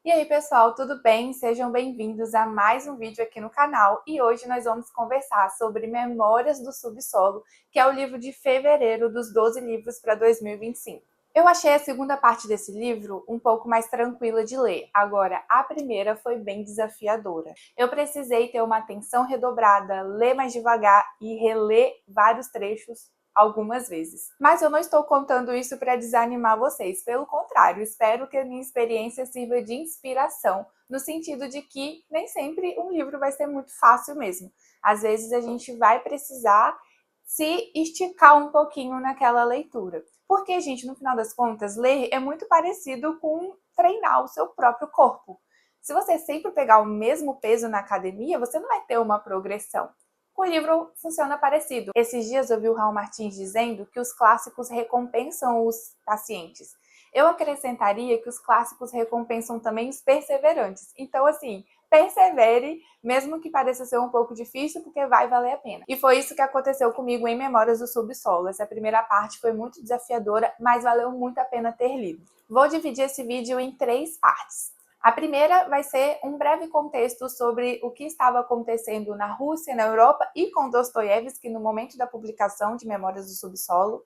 E aí pessoal, tudo bem? Sejam bem-vindos a mais um vídeo aqui no canal e hoje nós vamos conversar sobre Memórias do Subsolo, que é o livro de fevereiro dos 12 livros para 2025. Eu achei a segunda parte desse livro um pouco mais tranquila de ler, agora a primeira foi bem desafiadora. Eu precisei ter uma atenção redobrada, ler mais devagar e reler vários trechos algumas vezes. Mas eu não estou contando isso para desanimar vocês, pelo contrário, espero que a minha experiência sirva de inspiração, no sentido de que nem sempre um livro vai ser muito fácil mesmo. Às vezes a gente vai precisar se esticar um pouquinho naquela leitura. Porque, gente, no final das contas, ler é muito parecido com treinar o seu próprio corpo. Se você sempre pegar o mesmo peso na academia, você não vai ter uma progressão. Com o livro funciona parecido. Esses dias eu vi o Raul Martins dizendo que os clássicos recompensam os pacientes. Eu acrescentaria que os clássicos recompensam também os perseverantes. Então, assim, persevere, mesmo que pareça ser um pouco difícil, porque vai valer a pena. E foi isso que aconteceu comigo em Memórias do Subsolo. Essa primeira parte foi muito desafiadora, mas valeu muito a pena ter lido. Vou dividir esse vídeo em 3 partes. A primeira vai ser um breve contexto sobre o que estava acontecendo na Rússia, na Europa e com Dostoiévski no momento da publicação de Memórias do Subsolo.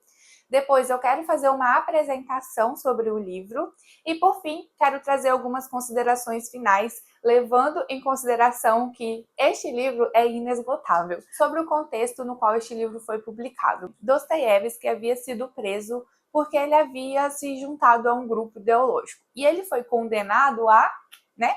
Depois eu quero fazer uma apresentação sobre o livro e, por fim, quero trazer algumas considerações finais, levando em consideração que este livro é inesgotável. Sobre o contexto no qual este livro foi publicado. Dostoiévski havia sido preso porque ele havia se juntado a um grupo ideológico. E ele foi condenado a...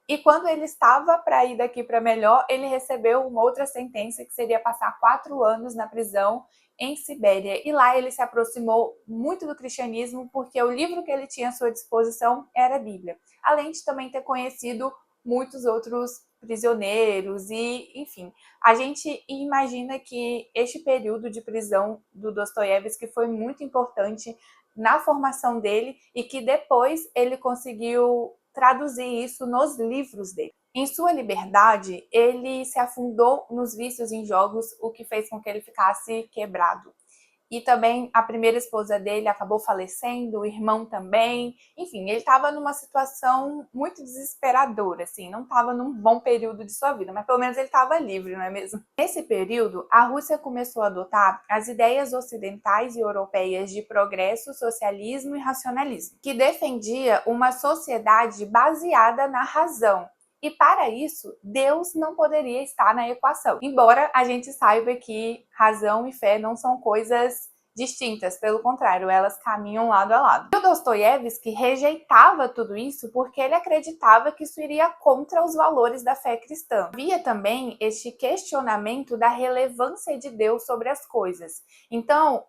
E quando ele estava para ir daqui para melhor, ele recebeu uma outra sentença que seria passar 4 anos na prisão em Sibéria. E lá ele se aproximou muito do cristianismo porque o livro que ele tinha à sua disposição era a Bíblia. Além de também ter conhecido muitos outros prisioneiros e, enfim, a gente imagina que este período de prisão do Dostoiévski foi muito importante na formação dele e que depois ele conseguiu traduzir isso nos livros dele. Em sua liberdade, ele se afundou nos vícios em jogos, o que fez com que ele ficasse quebrado. E também a primeira esposa dele acabou falecendo, o irmão também. Enfim, ele estava numa situação muito desesperadora, assim, não estava num bom período de sua vida, mas pelo menos ele estava livre, não é mesmo? Nesse período, a Rússia começou a adotar as ideias ocidentais e europeias de progresso, socialismo e racionalismo, que defendia uma sociedade baseada na razão. E para isso, Deus não poderia estar na equação. Embora a gente saiba que razão e fé não são coisas distintas, pelo contrário, elas caminham lado a lado. E o Dostoiévski rejeitava tudo isso porque ele acreditava que isso iria contra os valores da fé cristã. Havia também este questionamento da relevância de Deus sobre as coisas. Então,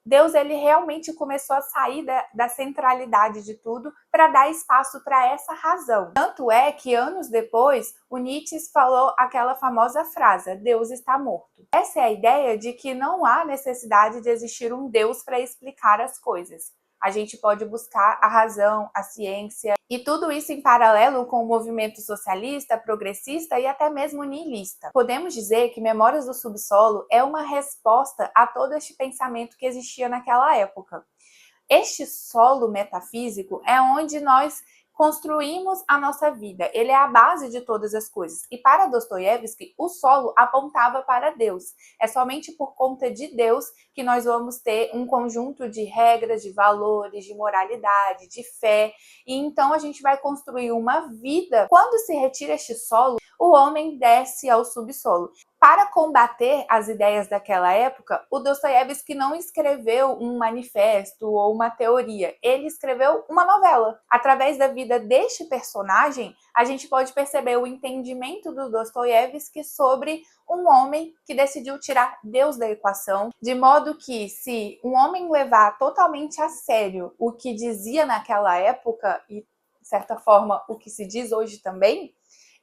Deus ele realmente começou a sair da centralidade de tudo para dar espaço para essa razão. Tanto é que anos depois, o Nietzsche falou aquela famosa frase, Deus está morto. Essa é a ideia de que não há necessidade de existir um Deus para explicar as coisas. A gente pode buscar a razão, a ciência, e tudo isso em paralelo com o movimento socialista, progressista e até mesmo niilista. Podemos dizer que Memórias do Subsolo é uma resposta a todo este pensamento que existia naquela época. Este solo metafísico é onde nós construímos a nossa vida. Ele é a base de todas as coisas. E para Dostoiévski, o solo apontava para Deus. É somente por conta de Deus que nós vamos ter um conjunto de regras, de valores, de moralidade, de fé. E então a gente vai construir uma vida. Quando se retira este solo, o homem desce ao subsolo. Para combater as ideias daquela época, o Dostoiévski não escreveu um manifesto ou uma teoria, ele escreveu uma novela. Através da vida deste personagem, a gente pode perceber o entendimento do Dostoiévski sobre um homem que decidiu tirar Deus da equação, de modo que se um homem levar totalmente a sério o que dizia naquela época, e de certa forma o que se diz hoje também,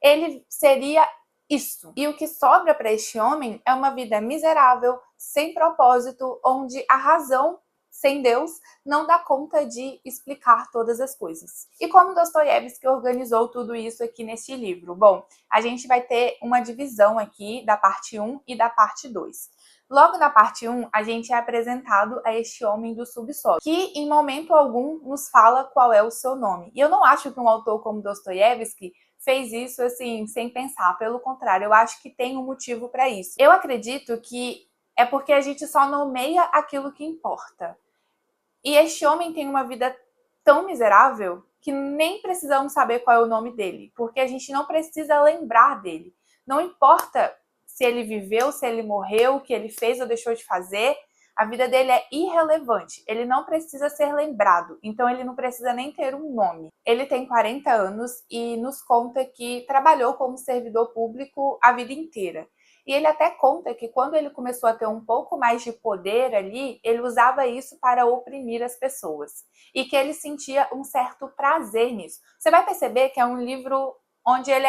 ele seria isso. E o que sobra para este homem é uma vida miserável, sem propósito, onde a razão, sem Deus, não dá conta de explicar todas as coisas. E como Dostoiévski organizou tudo isso aqui neste livro? Bom, a gente vai ter uma divisão aqui da parte 1 e da parte 2. Logo na parte 1, a gente é apresentado a este homem do subsolo, que em momento algum nos fala qual é o seu nome. E eu não acho que um autor como Dostoiévski fez isso assim, sem pensar. Pelo contrário, eu acho que tem um motivo para isso. Eu acredito que é porque a gente só nomeia aquilo que importa. E este homem tem uma vida tão miserável que nem precisamos saber qual é o nome dele, porque a gente não precisa lembrar dele. Não importa se ele viveu, se ele morreu, o que ele fez ou deixou de fazer, a vida dele é irrelevante. Ele não precisa ser lembrado, então ele não precisa nem ter um nome. Ele tem 40 anos e nos conta que trabalhou como servidor público a vida inteira. E ele até conta que quando ele começou a ter um pouco mais de poder ali, ele usava isso para oprimir as pessoas. E que ele sentia um certo prazer nisso. Você vai perceber que é um livro onde ele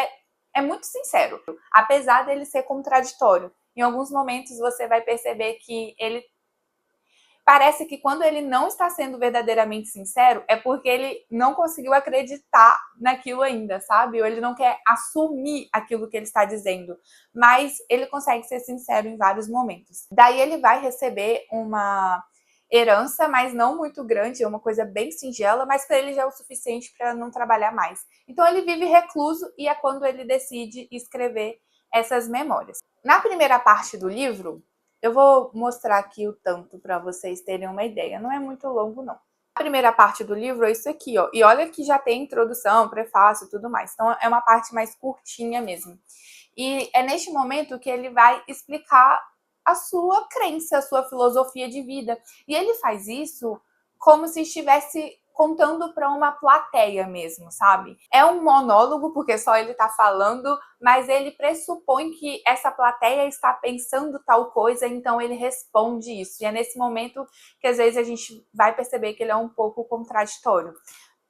é muito sincero, apesar dele ser contraditório. Em alguns momentos você vai perceber que ele parece que quando ele não está sendo verdadeiramente sincero, é porque ele não conseguiu acreditar naquilo ainda, sabe? Ou ele não quer assumir aquilo que ele está dizendo. Mas ele consegue ser sincero em vários momentos. Daí ele vai receber uma herança, mas não muito grande, é uma coisa bem singela, mas para ele já é o suficiente para não trabalhar mais. Então ele vive recluso e é quando ele decide escrever essas memórias. Na primeira parte do livro, eu vou mostrar aqui o tanto para vocês terem uma ideia. Não é muito longo, não. A primeira parte do livro é isso aqui, ó. E olha que já tem introdução, prefácio e tudo mais. Então é uma parte mais curtinha mesmo. E é neste momento que ele vai explicar a sua crença, a sua filosofia de vida. E ele faz isso como se estivesse contando para uma plateia mesmo, sabe? É um monólogo, porque só ele tá falando, mas ele pressupõe que essa plateia está pensando tal coisa, então ele responde isso. E é nesse momento que às vezes a gente vai perceber que ele é um pouco contraditório.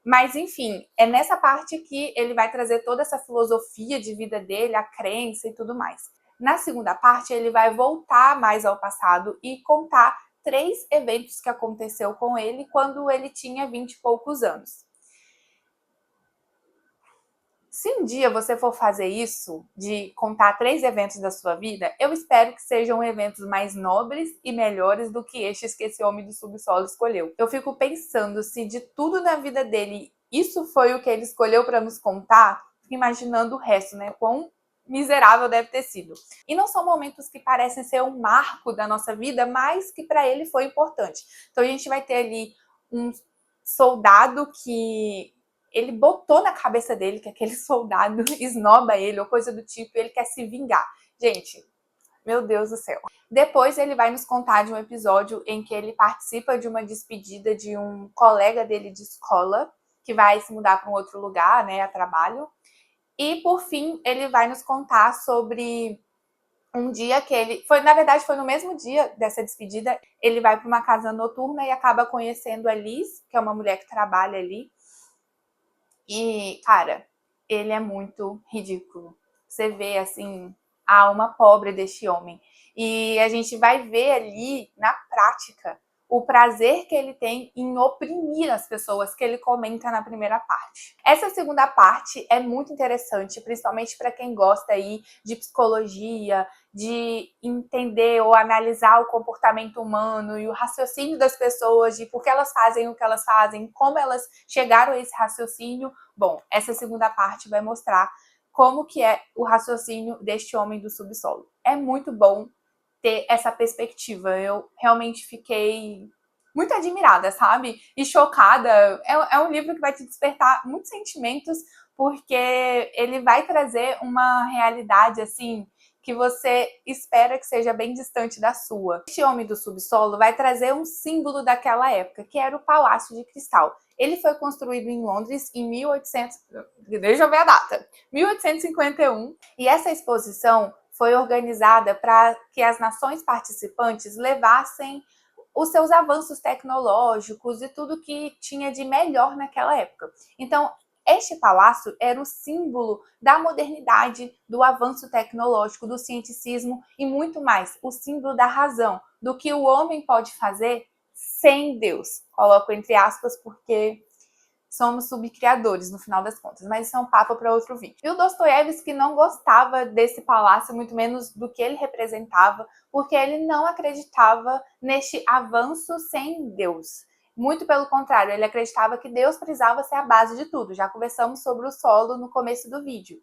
Mas, enfim, é nessa parte que ele vai trazer toda essa filosofia de vida dele, a crença e tudo mais. Na segunda parte, ele vai voltar mais ao passado e contar 3 eventos que aconteceu com ele quando ele tinha 20 e poucos anos. Se um dia você for fazer isso, de contar 3 eventos da sua vida, eu espero que sejam eventos mais nobres e melhores do que estes que esse homem do subsolo escolheu. Eu fico pensando se de tudo na vida dele, isso foi o que ele escolheu para nos contar, imaginando o resto, né? Quão miserável deve ter sido. E não são momentos que parecem ser um marco da nossa vida, mas que para ele foi importante. Então a gente vai ter ali um soldado que ele botou na cabeça dele que aquele soldado esnoba ele ou coisa do tipo e ele quer se vingar. Gente, meu Deus do céu. Depois ele vai nos contar de um episódio em que ele participa de uma despedida de um colega dele de escola que vai se mudar para um outro lugar, né, a trabalho. E por fim, ele vai nos contar sobre um dia que ele foi, na verdade, foi no mesmo dia dessa despedida, ele vai para uma casa noturna e acaba conhecendo a Liz, que é uma mulher que trabalha ali. E, cara, ele é muito ridículo. Você vê, assim, a alma pobre deste homem. E a gente vai ver ali, na prática, o prazer que ele tem em oprimir as pessoas que ele comenta na primeira parte. Essa segunda parte é muito interessante, principalmente para quem gosta aí de psicologia, de entender ou analisar o comportamento humano e o raciocínio das pessoas, de por que elas fazem o que elas fazem, como elas chegaram a esse raciocínio. Bom, essa segunda parte vai mostrar como que é o raciocínio deste homem do subsolo. É muito bom ter essa perspectiva. Eu realmente fiquei muito admirada, sabe? E chocada. É um livro que vai te despertar muitos sentimentos, porque ele vai trazer uma realidade, assim, que você espera que seja bem distante da sua. Este homem do subsolo vai trazer um símbolo daquela época, que era o Palácio de Cristal. Ele foi construído em Londres em 1800... Deixa eu ver a data. 1851. E essa exposição foi organizada para que as nações participantes levassem os seus avanços tecnológicos e tudo que tinha de melhor naquela época. Então, este palácio era o símbolo da modernidade, do avanço tecnológico, do cienticismo e muito mais, o símbolo da razão, do que o homem pode fazer sem Deus. Coloco entre aspas porque somos subcriadores, no final das contas, mas isso é um papo para outro vídeo. E o Dostoiévski não gostava desse palácio, muito menos do que ele representava, porque ele não acreditava neste avanço sem Deus. Muito pelo contrário, ele acreditava que Deus precisava ser a base de tudo. Já conversamos sobre o solo no começo do vídeo.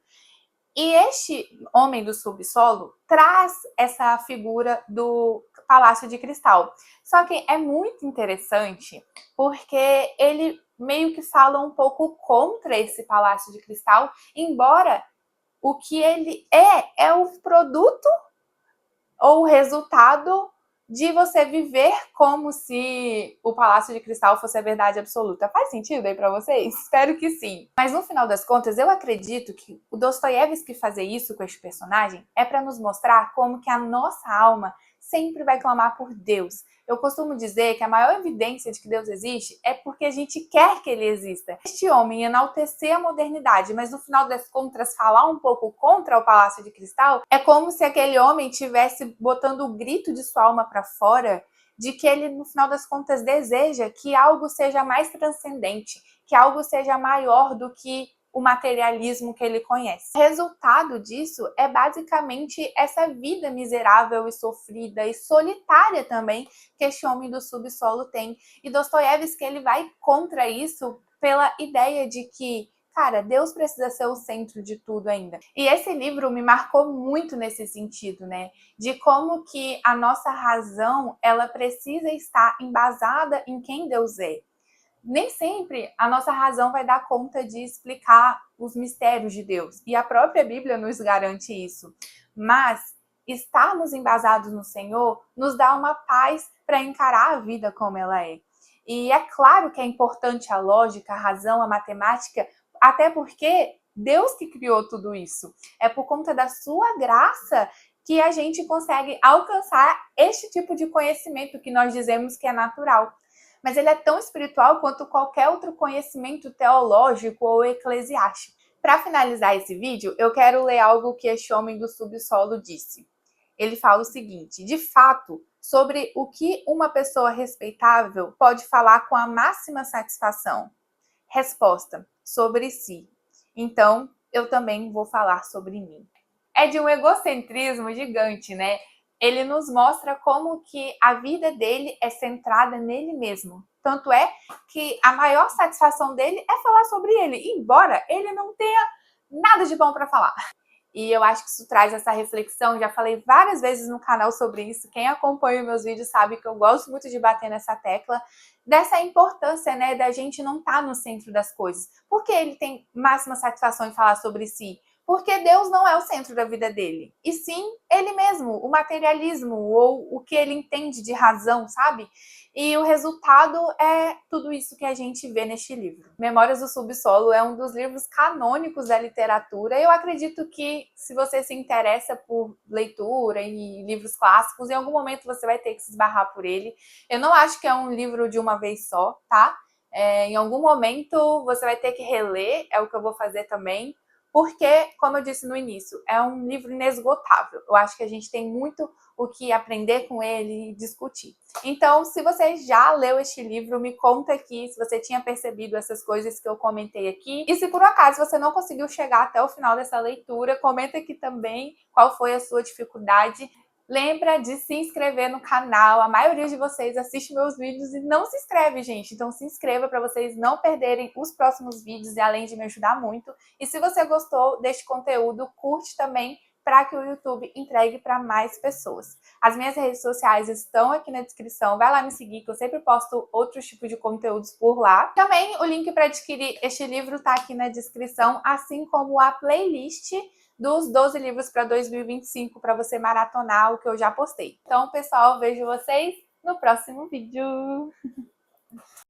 E este homem do subsolo traz essa figura do Palácio de Cristal. Só que é muito interessante porque ele meio que fala um pouco contra esse Palácio de Cristal, embora o que ele é o produto ou o resultado de você viver como se o Palácio de Cristal fosse a verdade absoluta. Faz sentido aí pra vocês? Espero que sim. Mas no final das contas, eu acredito que o Dostoiévski fazer isso com este personagem é para nos mostrar como que a nossa alma sempre vai clamar por Deus. Eu costumo dizer que a maior evidência de que Deus existe é porque a gente quer que ele exista. Este homem enaltecer a modernidade, mas no final das contas falar um pouco contra o Palácio de Cristal, é como se aquele homem estivesse botando o grito de sua alma para fora, de que ele, no final das contas, deseja que algo seja mais transcendente, que algo seja maior do que o materialismo que ele conhece. O resultado disso é basicamente essa vida miserável e sofrida e solitária também que este homem do subsolo tem. E Dostoiévski, ele vai contra isso pela ideia de que, cara, Deus precisa ser o centro de tudo ainda. E esse livro me marcou muito nesse sentido, né? De como que a nossa razão, ela precisa estar embasada em quem Deus é. Nem sempre a nossa razão vai dar conta de explicar os mistérios de Deus. E a própria Bíblia nos garante isso. Mas estarmos embasados no Senhor nos dá uma paz para encarar a vida como ela é. E é claro que é importante a lógica, a razão, a matemática, até porque Deus que criou tudo isso. É por conta da sua graça que a gente consegue alcançar este tipo de conhecimento que nós dizemos que é natural. Mas ele é tão espiritual quanto qualquer outro conhecimento teológico ou eclesiástico. Para finalizar esse vídeo, eu quero ler algo que este homem do subsolo disse. Ele fala o seguinte: de fato, sobre o que uma pessoa respeitável pode falar com a máxima satisfação? Resposta: sobre si. Então, eu também vou falar sobre mim. É de um egocentrismo gigante, né? Ele nos mostra como que a vida dele é centrada nele mesmo. Tanto é que a maior satisfação dele é falar sobre ele, embora ele não tenha nada de bom para falar. E eu acho que isso traz essa reflexão, já falei várias vezes no canal sobre isso, quem acompanha meus vídeos sabe que eu gosto muito de bater nessa tecla, dessa importância, né, da gente não estar no centro das coisas. Por que ele tem máxima satisfação em falar sobre si? Porque Deus não é o centro da vida dele, e sim ele mesmo, o materialismo, ou o que ele entende de razão, sabe? E o resultado é tudo isso que a gente vê neste livro. Memórias do Subsolo é um dos livros canônicos da literatura. Eu acredito que, se você se interessa por leitura e livros clássicos, em algum momento você vai ter que se esbarrar por ele. Eu não acho que é um livro de uma vez só, tá? Em algum momento você vai ter que reler, é o que eu vou fazer também, porque, como eu disse no início, é um livro inesgotável. Eu acho que a gente tem muito o que aprender com ele e discutir. Então, se você já leu este livro, me conta aqui se você tinha percebido essas coisas que eu comentei aqui. E se por acaso você não conseguiu chegar até o final dessa leitura, comenta aqui também qual foi a sua dificuldade. Lembra de se inscrever no canal. A maioria de vocês assiste meus vídeos e não se inscreve, gente. Então se inscreva para vocês não perderem os próximos vídeos e além de me ajudar muito. E se você gostou deste conteúdo, curte também para que o YouTube entregue para mais pessoas. As minhas redes sociais estão aqui na descrição. Vai lá me seguir, que eu sempre posto outros tipos de conteúdos por lá. Também o link para adquirir este livro está aqui na descrição, assim como a playlist dos 12 livros para 2025 para você maratonar o que eu já postei. Então, pessoal, vejo vocês no próximo vídeo.